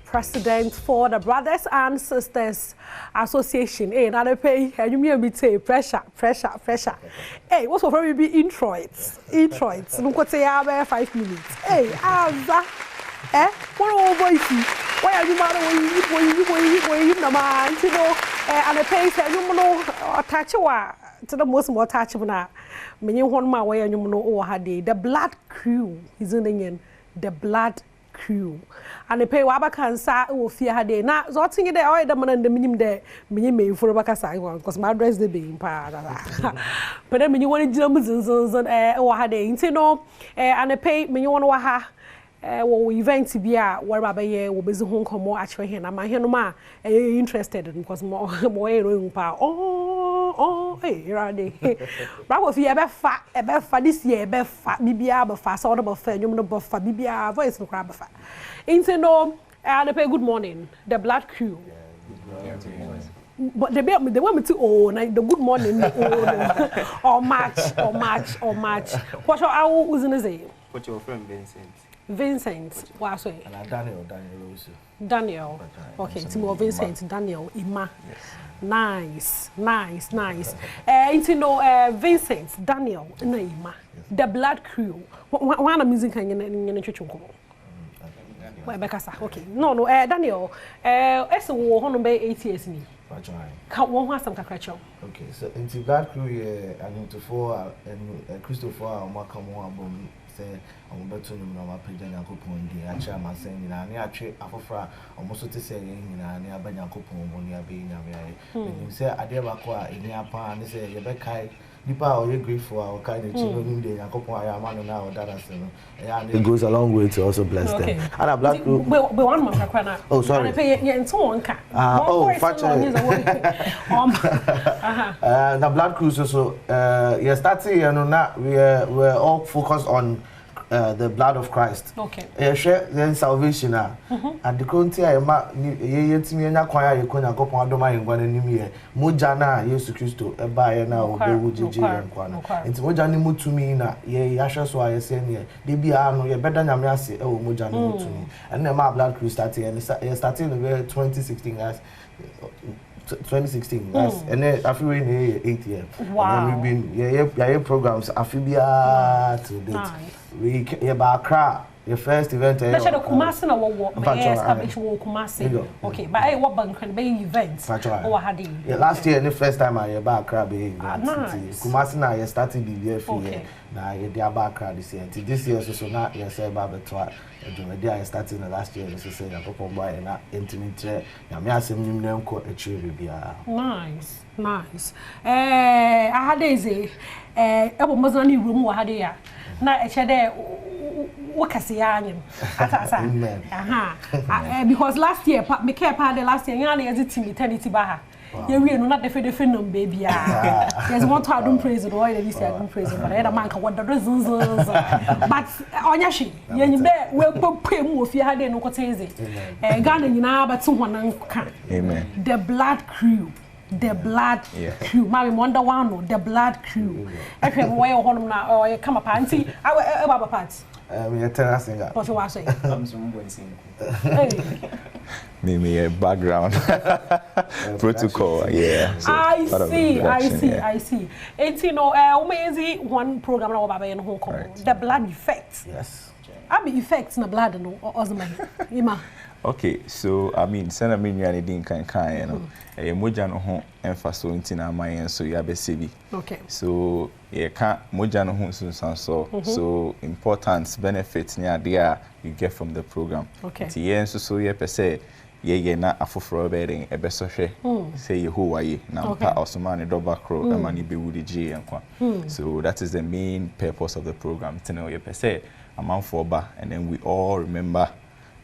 President for the Brothers and Sisters Association. Hey, now they pay, and you may say pressure. Hey, what's for me be introits? Look what say I have 5 minutes. Hey, what old boy? Why are you mad when you no man, you know? And the pay say you know attach to the most more touchable now. When you want my way and you know the Blood Crew is in the end. The Blood Crew. And the pay Wabakansa will fear her day. Now, so thing there, I don't the minimum there, me for Bacasa, because my dress the being part. But then when you want to jump and or had a no, and the pay when you want to ha. Event to be a where year will be home come more actually here. I'm here no ma interested because more room power. Oh, hey, you're ready. But if you ever fat this year, ever fat, BBA, fast order of fair, you know, for BBA, voice no crab fat. Into no, and pay good morning, the Blood Crew. But they want me to like the good morning, or match. What's your hour was in the say? What's your friend Vincent, what's it? Daniel. Okay, it's more Vincent, Daniel, Ima. Nice. Into no Vincent, Daniel, Ima. The Blood Crew. One music hanging in the church. Okay. No, Daniel. It's a war on 8 years. Can't one some cacracho. Okay, so into Blood Crew, I'm into 4 and Christopher, I'm welcome. I'm better than my page and coupon. I share my saying, and I trade Afra almost to say, near Banyacoupon when you are being away. You say, I never acquire in your pan, and say, you're back high. Deeper or you grateful for our kind of children, they are couple I am on now, that it goes a long way to also bless them. And a Black Crew, one month. Oh, sorry. I pay and so on. Oh, the Blood Crew, so you're starting, and not we're all focused on the blood of Christ. Okay. Share then salvation. And the country I am yet me and acquire you couldn't go on my one enemy. Mojana, Jesus Christo, a buyer now, J and Quana. It's Mojani to me now. Ye, Ashes, why I say, they be armed, you're better than Yassi, oh, Mojani to me. And then my Blood Crew started, and starting in the year 2016 as 2016, and then I feel in 8 years. Wow. And we've been programs. I feel to date. We about Accra. The first event. Let's say the Kumasi na what? Establish Kumasi. Okay, but I what bank can be events. Yeah, last year the first time I about Accra be event. Kumasi na I started the year for year. Now you dey about Accra this year. This year so now you say about better. I started the last year. So say I go buy na intimate. Na me asem nim na nko achieve bia. Nice. I had a ebo mazani room wa hade ya. Na echede because last year, me care part the last year, you as it eternity baha. You know not the different baby. There's one to Adom praise the Roy, this year, praise but I had a man what the reasons. But on your sheet, you will put if you had no cotese. Ghana, you know, but someone can. Amen. The Blood Crew. The Blood Crew. Mary wonder one, the Blood Crew. If you wear a home now or you come up and see our parts. I'm a tenor singer. What you are saying? I'm some singing. Me a background protocol, yeah. So I see. It's amazing one program now about in Hong Kong. The Blood Effect. Yes. I be effects in the blood no or Ima. Okay, so I mean, send a million anything can you know. A moja no ho emphasis into na my so you have a CV. Okay. So yeah, can't moja no ho so important benefits near there you get from the program. Okay. Ti so yeah per se ye na afoforo bedding e be so hwe say ye who are ye na mpa osman double crow e mani be wudi ji enkwa. So that is the main purpose of the program. Tino ye per se amount for ba and then we all remember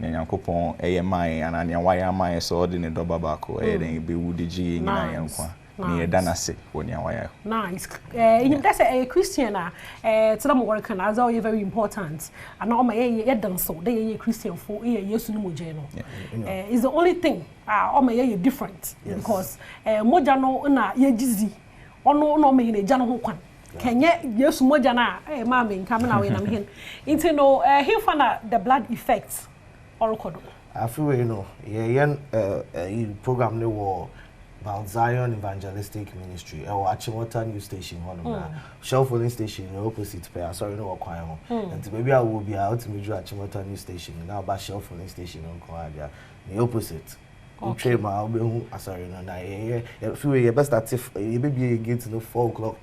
Nyankopon AMI and anya wire my so the double back then be wudi ji nyina yankwa. Ni danase woni awaya. Nice. That's a Christian to them working as all very important. And all my dance so they Christian for yesu no mojeno. Is the only thing all my different because moja no na ye jizi ono no me ne jano ho kwan. Kenya yesu moja na mama nka me na we na me hin. Into no he fana the blood effects. Orokodo. I feel you know, program war Mount Zion Evangelistic Ministry. Or Achimota News Station, Shell Filling Station, opposite pay. Sorry, no choir. And maybe I will be out to meet you at Achimota News Station. Now, by Shell Filling Station on choir, the opposite. Okay, my sorry, no, if you best at if you be get to 4 o'clock,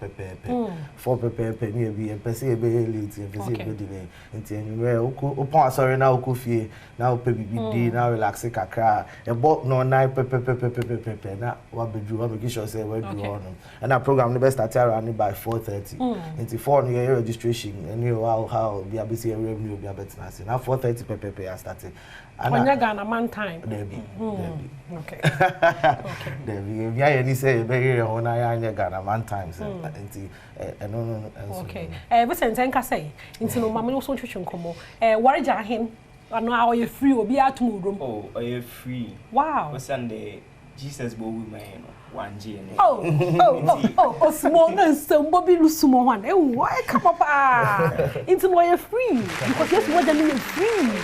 4 maybe a person a bit late, a person a bit delay. Until sorry, now coffee, now baby, now relax, kakra, a bot no 9 now what be do, I'm sure say where do on. And that program the best at around by 4:30. Until 4 year registration, and you how be able to see revenue be able to now 4:30 I started. When you got a man time. Okay. Debbie, if you say very on I got a man time, no. Okay. Listen, thank I say. Into no mammy also chuchun como. What is him? I know how you free or be out to move. Oh, are you free? Wow. Sunday, Jesus will be my 1 G. Oh, small and some Bobby Lusumo one. Oh, why come up? Into why you're free? Because yes, what I mean free.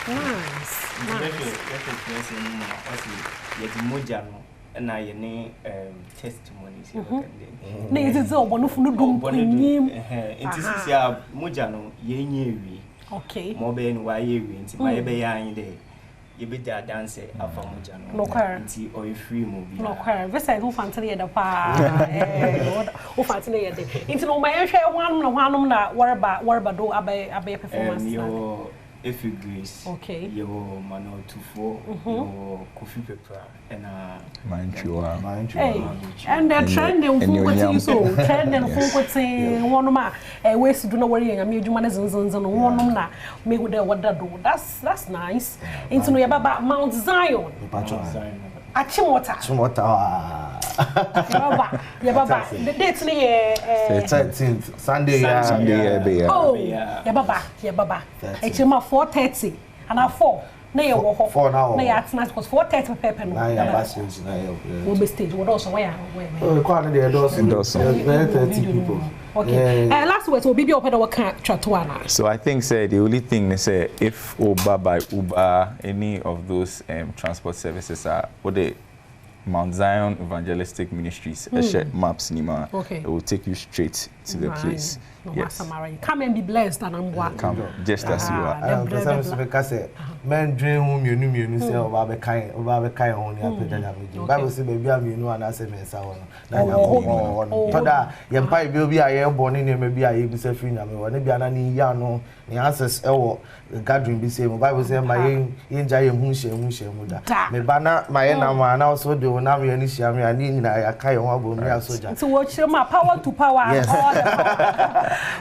Nice. And I need testimonies. Nay, it's all one of no doom. It is ya Mojano, ye okay. More than why you went to my behind day. You be there dancing after Mojano. No car, or a free movie. No car, Vessa who fancy the pa. Who fancy the day. Into no my share one that what about do a performance. If you grace, okay, your mano 24, your coffee paper, and mind you, and the trend in full so trend and full saying one of my ways to do no worry. I mean, you manage and one of them me with the what that do. That's nice. Into no about Mount Zion. Achimota. Baba. The date's near 13th Sunday. Oh, Baba. It's my 4:30 and I 4. Nay, 4 now. Nay, at night was 4:30 paper. We'll be stage. What also where? Oh, quite the endorse. 30 people. Okay. Last words will be open our chatwana. So I think say the only thing they say if Uber by Uber any of those transport services are what they Mount Zion Evangelistic Ministries maps Nima. Okay. It will take you straight to the place. No, yes. Come and be blessed and I'm welcome. Come just as you are. Because men dream whom you knew say over the kind only a Bible say baby you know and I say men sound. Toda yempa will be a born in maybe I be say free na me one be anani ya no the answers gathering be say Bible say my inja hu shemu da. Me bana my na na also do na me ani shia me ani na ya kai ho abo me soldier. So watch my power to power. Yes.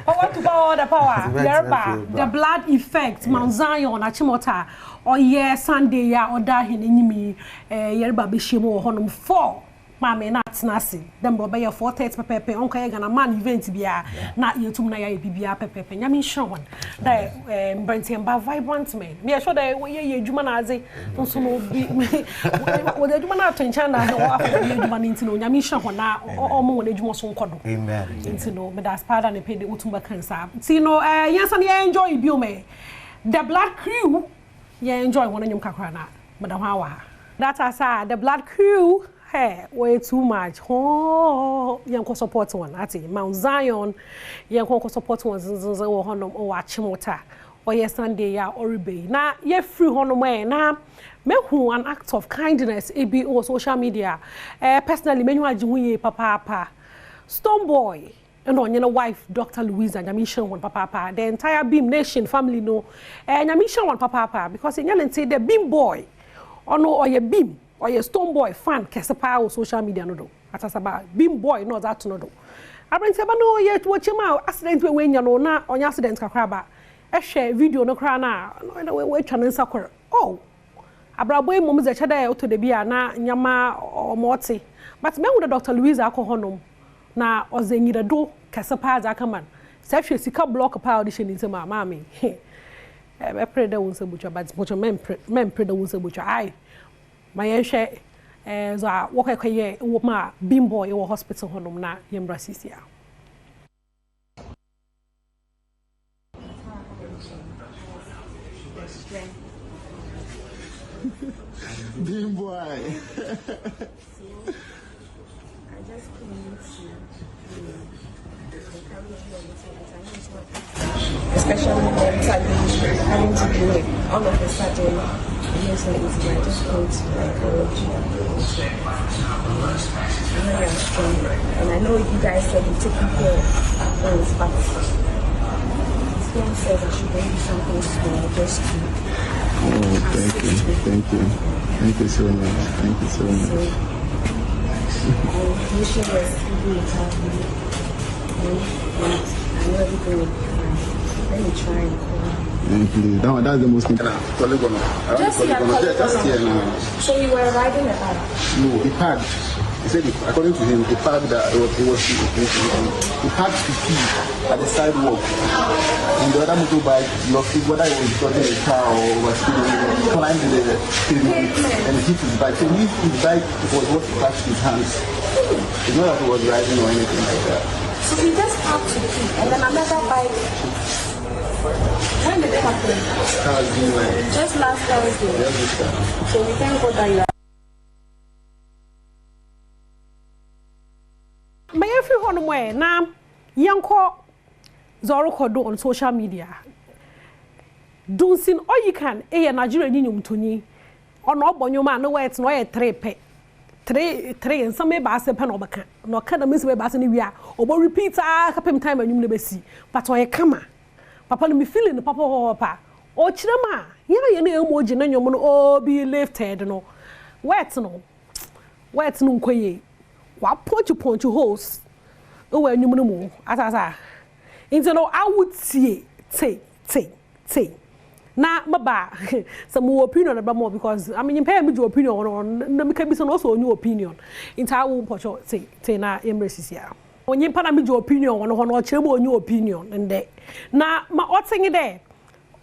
Power to power, the power. Yerba, the blood effect, Mount Zion, Achimota, or Sunday, ya or Dahin in me, Yerba Bishimo, Honum 4. Mammy, not Nasi. Then Bobby, 4:30 pepe, Uncle and a man event be not you to Naya Bibia pepe. Yamin Shawan, that Brenton by vibrant men. Me sure that we Jumanazi, also be with the Jumanat in China, Juman into Yamin Shawan, or more than Jumoson Kodo. Amen. Into no, but that's part and pay the Utumba cancer. See, no, yes, and I enjoy Bume. The blood crew, you enjoy one of your Kakrana, Madame Hawa. That's I the blood crew. Hey, way too much. Oh, young support one. I think Mount Zion, young support one. Or honum or Achimota, or yes Sunday ya or Rebay. Now, ye free honum way. Now, me who an act of kindness. ABO social media. Personally, me you papa. Stone boy. And on your wife, Dr. Louisa, Yamisha one papa. The entire Beam Nation family know. Yamisha one papa because in Yellen say the Beam boy. Or no, or your Beam. Or your Stone Boy fan, Cassapa or social media no do. At about Beam Boy, no that no do. I bring no yet watch him out, accident when you know na on accident craba. A share video no crana, no way channel soccer. Oh, Abraboy mums a chada to the beer na Yama or Morty. But me with Dr. Louisa alcohol na or they need a do Cassapa Zakaman. Sexual sika block a power audition into my mammy. I pray the ones a butcher, but much men pray the ones a butcher. I. My share as a walker career, my beam boy or hospital honum na Yembrasisia. Bean boy. I just came to encourage you a little bit. I know it's not easy, especially when having to do it all of a sudden. I know it's not easy, but I just came to encourage you. I know you're strong, and I know you guys said you're taking care of things, but this game says I should bring you something small just to. Oh, thank you. Thank you so much. Thank you so much. You should just be happy. And I know everything will be fine. Let me try and call. Thank you. That's the most important. Just here now. So you were riding a bike? No, he packed. He said, according to him, he packed that he packed to pee at the sidewalk. And the other motorbike, whether he was driving a car or was speeding, climbed the pavement and hit his bike. So his bike was what he touched his hands. It's not that he was riding or anything like that. So he just packed to pee, and then another bike. When did it happen? Just last Thursday. So we thank God that you are. May I feel on way now? Young call Zoro Kodo on social media. Don't sin all you can, a Nigerian union to me. Or not bon your man, no way it's no a three, and some may bass a penobaka, no kind of miss way bass anywhere, or repeat a happen time and you never see. But why a camera? Papa, me feeling the papa or papa. Oh, Chirama, you know, more genuine, oh, be lifted, no. What's no quay. What point you host? Oh, when you know, as I into no, I would see say. Now, my some more opinion about more because I mean, you pay me your opinion on the mechanism also a new opinion. Into I won't put your say now, embraces here. When you pay me your opinion on or trouble new opinion and day. Now, my odd thing there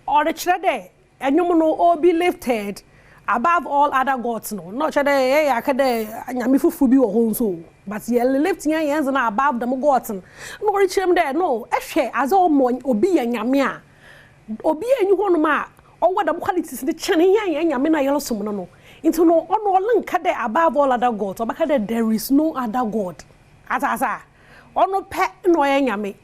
or the chair there, and you know, all be lifted. Above all other gods, no. Not sure they, I could, Yamifu Fubi or Honso, but ye lifting your hands and above them gods. No rich him there, no. Eshe, as all mon, Obi and Yamia. Obi and you want ma, or what the qualities the Chinese and Yamina yellow summon. Into no on link above all other gods, or back there is no other god. As I or no pet no yami.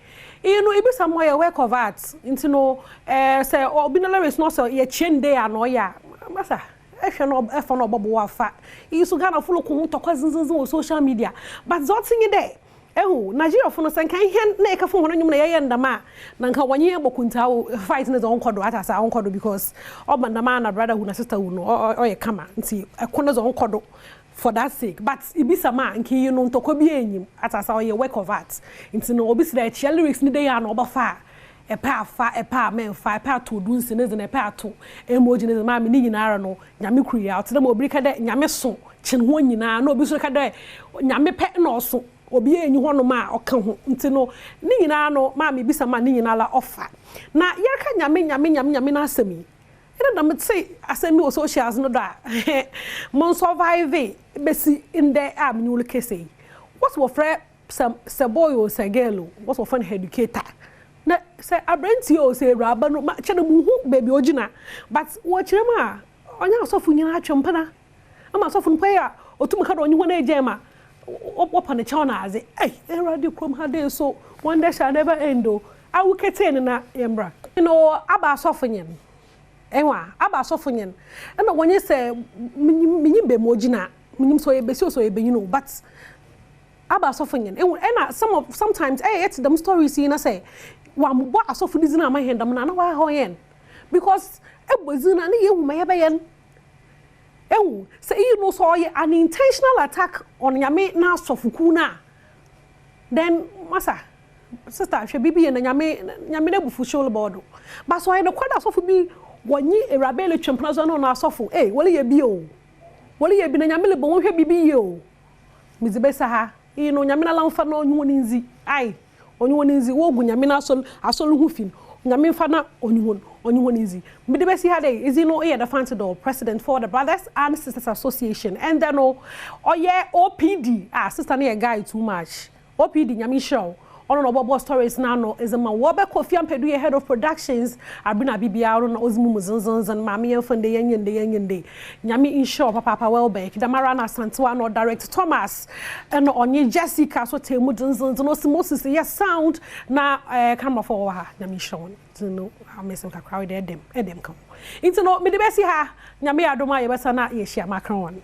You know, it be somewhere a work of art. Into no, say, or binary is not so ye chin day and no ya. Massa. If you're not Bobo fat, you so kind of follow on social media. But that's thing there. Oh, Nigeria for no sense can hear Naka for one and the man. Nanka 1 year Bokunta fighting his own quadro at our own quadro because all my man, a brother who sister who know or a come and see a corner's own quadro for that sake. But it be some man, you know, to coby at us our work of art. Into no obviously that lyrics need they are over far. A pair men, 5 pair to do sinners and a pair to emoji as a mammy in Arano, Yamikri out to the Mobrica de Yameson, Chinwina, no Bishoka de Yame pet no so, or be any one ma or come to no Ninano, mammy be some money in Allah offer. Now, Yaka Yamina semi. And I say, I send me socials no that. Mon survive, Bessie in the avenue Kessy. What's what friend some boy or say girl, what's what fun educator? Na say abrenti o say raba no ma che no mu baby ogina but wo kire ma onya asofu nyina atwempa na ama asofu npa ya otum ka do onyi ho na ejema opa ne chaw na aze radio krom ha dey so one day shall never end o awu keten na yembra you know aba asofu nyen enwa aba asofu nyen na wonye say minyi be mo ogina minim so ebesi so ebe you know but aba asofu nyen and sometimes it's them stories you know say wam bo asofu dizina ma hendam na wa hoyen because ebozina na yehu ma yebeyen ehu say you know so an intentional attack on yame na asofuku na then masa sister hwe bibi na nyame na bufu show board but so I no kwada asofu bi wonyi erabele twempna so na asofu wole ye bi o wole ye bi na nyame le bo hwe bibi ye o mizibesa ha you know nyame na lamfa na onyu ninzi ai onyu ninzi wo gu nyame na asolu hu fin nyame fa na onyu ninzi midibesi ha dey is you know the fancy president for the Brothers and Sisters Association and then OPD sister na guy too much OPD nyame show ono no bobo stories na no is ma wo be Kofi Ampedu ye head of productions abina bibia no ozimu muzunzun mama ye fande yende nyame insure papa Welbeck damara na Santewa no direct Thomas and onye Jessica so temu zunzun no Moses yes sound na camera for ha nyame insure no amesem ka crowd edem come into no me de besi ha nyame adoma ye besa na ye hia makran